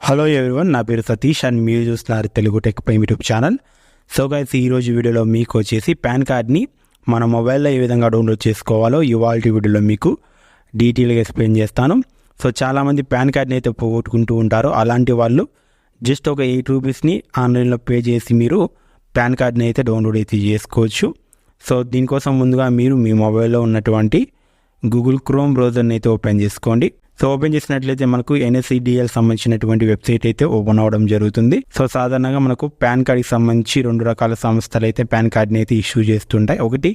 Hello everyone, నా పేరు Satish and మీరు చూస్తున్నారు Telugu tech prime YouTube channel. So guys, ఈరోజు వీడియోలో మీకు వచ్చేసి పాన్ కార్డ్ని మన మొబైల్లో ఏ విధంగా డౌన్లోడ్ చేసుకోవాలో ఇవాళ వీడియోలో మీకు డీటెయిల్గా ఎక్స్ప్లెయిన్ చేస్తాను. సో చాలామంది పాన్ కార్డ్ని అయితే పోగొట్టుకుంటూ ఉంటారు. అలాంటి వాళ్ళు జస్ట్ ఒక ₹8 ఆన్లైన్లో పే చేసి మీరు పాన్ కార్డ్ని అయితే డౌన్లోడ్ అయితే చేసుకోవచ్చు. సో దీనికోసం ముందుగా మీరు మీ మొబైల్లో ఉన్నటువంటి గూగుల్ క్రోమ్ బ్రౌజర్ని అయితే ఓపెన్ చేసుకోండి. సో ఓపెన్ చేసినట్లయితే మనకు NSDL సంబంధించినటువంటి వెబ్సైట్ అయితే ఓపెన్ అవ్వడం జరుగుతుంది. సో సాధారణంగా మనకు పాన్ కార్డ్కి సంబంధించి 2 రకాల సంస్థలు అయితే పాన్ కార్డ్ని అయితే ఇష్యూ చేస్తుంటాయి. ఒకటి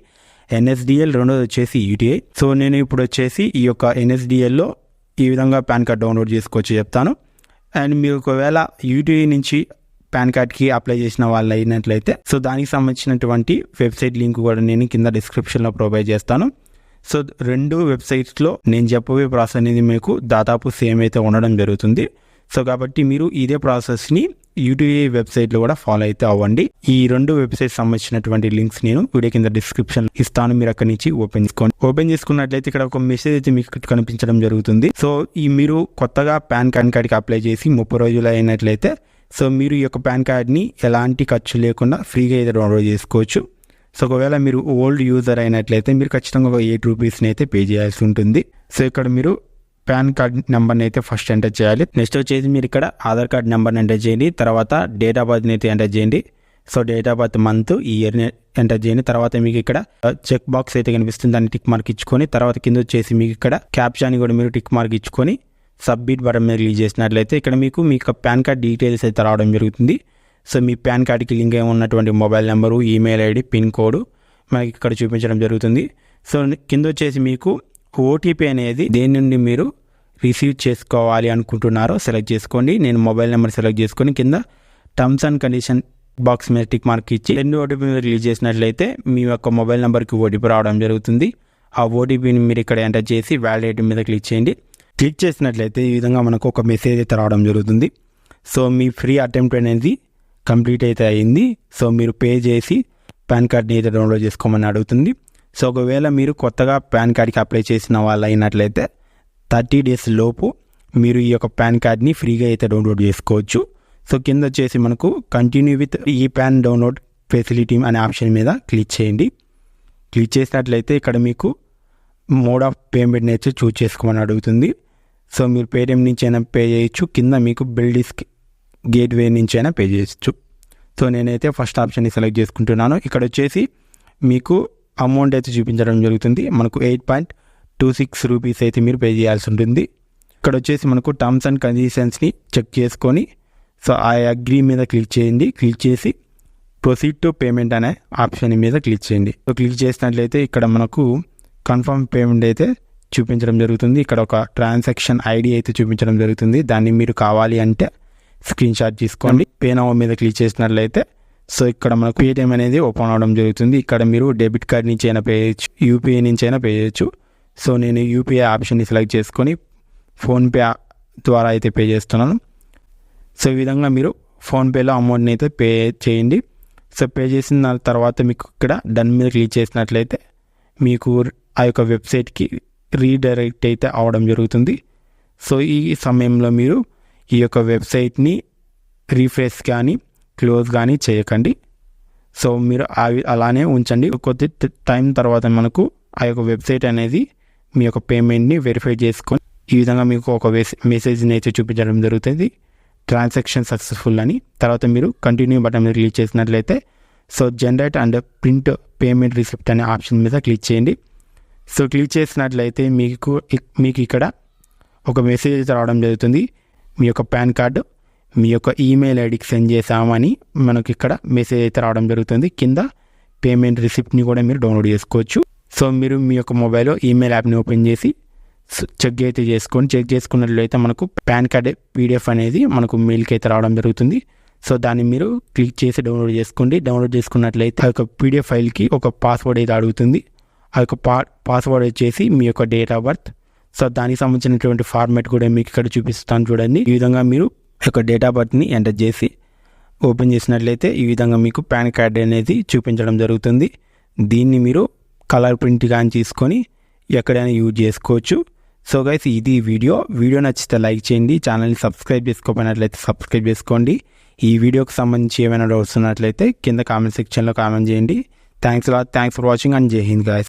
NSDL, రెండోది వచ్చేసి UTI. సో నేను ఇప్పుడు వచ్చేసి ఈ యొక్క NSDLలో ఈ విధంగా పాన్ కార్డ్ డౌన్లోడ్ చేసుకోవచ్చు చెప్తాను. అండ్ మీరు ఒకవేళ UTI నుంచి పాన్ కార్డ్కి అప్లై చేసిన వాళ్ళు అయినట్లయితే సో దానికి సంబంధించినటువంటి వెబ్సైట్ లింక్ కూడా నేను కింద డిస్క్రిప్షన్లో ప్రొవైడ్ చేస్తాను. సో 2 వెబ్సైట్స్లో నేను చెప్పబోయే ప్రాసెస్ అనేది మీకు దాదాపు సేమ్ అయితే ఉండడం జరుగుతుంది. సో కాబట్టి మీరు ఇదే ప్రాసెస్ని UTI వెబ్సైట్లో కూడా ఫాలో అయితే అవ్వండి. ఈ 2 వెబ్సైట్ సంబంధించినటువంటి లింక్స్ నేను వీడియో కింద డిస్క్రిప్షన్ ఇస్తాను. మీరు అక్కడి నుంచి ఓపెన్ చేసుకోండి. ఓపెన్ చేసుకున్నట్లయితే ఇక్కడ ఒక మెసేజ్ అయితే మీకు కనిపించడం జరుగుతుంది. సో ఈ మీరు కొత్తగా పాన్ కార్డ్కి అప్లై చేసి 30 రోజులు అయినట్లయితే సో మీరు ఈ యొక్క పాన్ కార్డ్ని ఎలాంటి ఖర్చు లేకుండా ఫ్రీగా అయితే డౌన్లోడ్ చేసుకోవచ్చు. సో ఒకవేళ మీరు ఓల్డ్ యూజర్ అయినట్లయితే మీరు ఖచ్చితంగా ఒక ₹8 అయితే పే చేయాల్సి ఉంటుంది. సో ఇక్కడ మీరు పాన్ కార్డ్ నెంబర్ని అయితే ఫస్ట్ ఎంటర్ చేయాలి. నెక్స్ట్ వచ్చేసి మీరు ఇక్కడ ఆధార్ కార్డ్ నెంబర్ని ఎంటర్ చేయండి. తర్వాత డేట్ ఆఫ్ బర్త్ని అయితే ఎంటర్ చేయండి. So date of birth, month, ఇయర్ని ఎంటర్ చేయండి. తర్వాత మీకు ఇక్కడ చెక్ బాక్స్ అయితే కనిపిస్తుంది, దాన్ని టిక్ మార్క్ ఇచ్చుకొని తర్వాత కింద వచ్చేసి మీకు ఇక్కడ క్యాప్చాని కూడా మీరు టిక్ మార్క్ ఇచ్చుకొని సబ్మిట్ బటన్ మీద క్లిక్ చేసినట్లయితే ఇక్కడ మీకు పాన్ కార్డ్ డీటెయిల్స్ అయితే రావడం జరుగుతుంది. సో మీ పాన్ కార్డ్కి లింక్ అయి ఉన్నటువంటి mobile number, email ID, pin code మనకి ఇక్కడ చూపించడం జరుగుతుంది. సో కింద వచ్చేసి మీకు OTP అనేది దేని నుండి మీరు రిసీవ్ చేసుకోవాలి అనుకుంటున్నారో సెలెక్ట్ చేసుకోండి. నేను మొబైల్ నెంబర్ సెలెక్ట్ చేసుకొని కింద టర్మ్స్ అండ్ కండిషన్ బాక్స్ మీద టిక్ మార్క్ ఇచ్చి 2 OTP మీద రిలీజ్ చేసినట్లయితే మీ యొక్క మొబైల్ నెంబర్కి OTP రావడం జరుగుతుంది. ఆ OTPని మీరు ఇక్కడ ఎంటర్ చేసి వ్యాలిడేట్ మీద క్లిక్ చేయండి. క్లిక్ చేసినట్లయితే ఈ విధంగా మనకు ఒక మెసేజ్ అయితే రావడం జరుగుతుంది. సో మీ ఫ్రీ అటెంప్ట్ అనేది కంప్లీట్ అయితే అయింది. సో మీరు పే చేసి పాన్ కార్డ్ని అయితే డౌన్లోడ్ చేసుకోమని అడుగుతుంది. సో ఒకవేళ మీరు కొత్తగా పాన్ కార్డ్కి అప్లై చేసిన వాళ్ళు అయినట్లయితే 30 డేస్ లోపు మీరు ఈ యొక్క పాన్ కార్డ్ని ఫ్రీగా అయితే డౌన్లోడ్ చేసుకోవచ్చు. సో కింద వచ్చేసి మనకు కంటిన్యూ విత్ ఈ పాన్ డౌన్లోడ్ ఫెసిలిటీ అనే ఆప్షన్ మీద క్లిక్ చేయండి. క్లిక్ చేసినట్లయితే ఇక్కడ మీకు మోడ్ ఆఫ్ పేమెంట్ని అయితే చూస్ చేసుకోమని అడుగుతుంది. సో మీరు పేటిఎం నుంచి అయినా పే చేయొచ్చు, కింద మీకు బిల్డిస్క్ గేట్వే నుంచి అయినా పే చేయొచ్చు. సో నేనైతే ఫస్ట్ ఆప్షన్ని సెలెక్ట్ చేసుకుంటున్నాను. ఇక్కడ వచ్చేసి మీకు అమౌంట్ అయితే చూపించడం జరుగుతుంది. మనకు ₹8.26 అయితే మీరు పే చేయాల్సి ఉంటుంది. ఇక్కడ వచ్చేసి మనకు టర్మ్స్ అండ్ కండిషన్స్ని చెక్ చేసుకొని సో ఆ అగ్రీ మీద క్లిక్ చేయండి. క్లిక్ చేసి ప్రొసీడ్ టు పేమెంట్ అనే ఆప్షన్ మీద క్లిక్ చేయండి. సో క్లిక్ చేసినట్లయితే ఇక్కడ మనకు కన్ఫర్మ్ పేమెంట్ అయితే చూపించడం జరుగుతుంది. ఇక్కడ ఒక ట్రాన్సాక్షన్ ID అయితే చూపించడం జరుగుతుంది. దాన్ని మీరు కావాలి అంటే స్క్రీన్ షాట్ తీసుకోండి. పే నౌ మీద క్లిక్ చేసినట్లయితే సో ఇక్కడ మనకు పేటిఎం అనేది ఓపెన్ అవ్వడం జరుగుతుంది. ఇక్కడ మీరు డెబిట్ కార్డ్ నుంచి అయినా పే చేయొచ్చు, UPI నుంచి అయినా పే చేయొచ్చు. సో నేను UPI ఆప్షన్ని సెలెక్ట్ చేసుకొని ఫోన్పే ద్వారా అయితే పే చేస్తున్నాను. సో ఈ విధంగా మీరు ఫోన్పేలో అమౌంట్ని అయితే పే చేయండి. సో పే చేసిన తర్వాత మీకు ఇక్కడ డన్ మీద క్లిక్ చేసినట్లయితే మీకు ఆ యొక్క వెబ్సైట్కి రీడైరెక్ట్ అయితే అవడం జరుగుతుంది. సో ఈ సమయంలో మీరు ఈ యొక్క వెబ్సైట్ని రీఫ్రెష్ కానీ క్లోజ్ కానీ చేయకండి. సో మీరు అలానే ఉంచండి. కొద్ది టైం తర్వాత మనకు ఆ యొక్క వెబ్సైట్ అనేది మీ యొక్క పేమెంట్ని వెరిఫై చేసుకొని ఈ విధంగా మీకు ఒక మెసేజ్ని అయితే చూపించడం జరుగుతుంది, ట్రాన్సాక్షన్ సక్సెస్ఫుల్ అని. తర్వాత మీరు కంటిన్యూ బటన్ మీద క్లిక్ చేసినట్లయితే so generate and print payment receipt అనే ఆప్షన్ మీద క్లిక్ చేయండి. సో క్లిక్ చేసినట్లయితే మీకు ఇక్కడ ఒక మెసేజ్ అయితే రావడం జరుగుతుంది. మీ యొక్క పాన్ కార్డు మీ యొక్క ఈమెయిల్ ఐడికి సెండ్ చేసామని మనకి ఇక్కడ మెసేజ్ అయితే రావడం జరుగుతుంది. కింద పేమెంట్ రిసిప్ట్ని కూడా మీరు డౌన్లోడ్ చేసుకోవచ్చు. సో మీరు మీ యొక్క మొబైల్లో ఈమెయిల్ యాప్ని ఓపెన్ చేసి చెక్ అయితే చెక్ చేసుకున్నట్లయితే మనకు పాన్ కార్డ్ PDF అనేది మనకు మెయిల్కి అయితే రావడం జరుగుతుంది. సో దాన్ని మీరు క్లిక్ చేసి డౌన్లోడ్ చేసుకోండి. డౌన్లోడ్ చేసుకున్నట్లయితే ఆ యొక్క PDF ఫైల్కి ఒక పాస్వర్డ్ అయితే అడుగుతుంది. ఆ యొక్క పాస్వర్డ్ వచ్చేసి మీ యొక్క డేట్ ఆఫ్ బర్త్. సో దానికి సంబంధించినటువంటి ఫార్మాట్ కూడా మీకు ఇక్కడ చూపిస్తాను చూడండి. ఈ విధంగా మీరు యొక్క డేట్ ఆఫ్ బర్త్ని ఎంటర్ చేసి ఓపెన్ చేసినట్లయితే ఈ విధంగా మీకు పాన్ కార్డ్ అనేది చూపించడం జరుగుతుంది. దీన్ని మీరు కలర్ ప్రింట్ కానీ తీసుకొని ఎక్కడైనా యూజ్ చేసుకోవచ్చు. సో గైస్ ఇది వీడియో నచ్చితే లైక్ చేయండి, ఛానల్ని సబ్స్క్రైబ్ చేసుకోకపోయినట్లయితే సబ్స్క్రైబ్ చేసుకోండి. ఈ వీడియోకి సంబంధించి ఏమైనా డౌట్స్ ఉన్నట్లయితే కింద కామెంట్ సెక్షన్లో కామెంట్ చేయండి. థ్యాంక్స్ ఫర్ వాచింగ్ అండ్ జై హింద్ గైస్.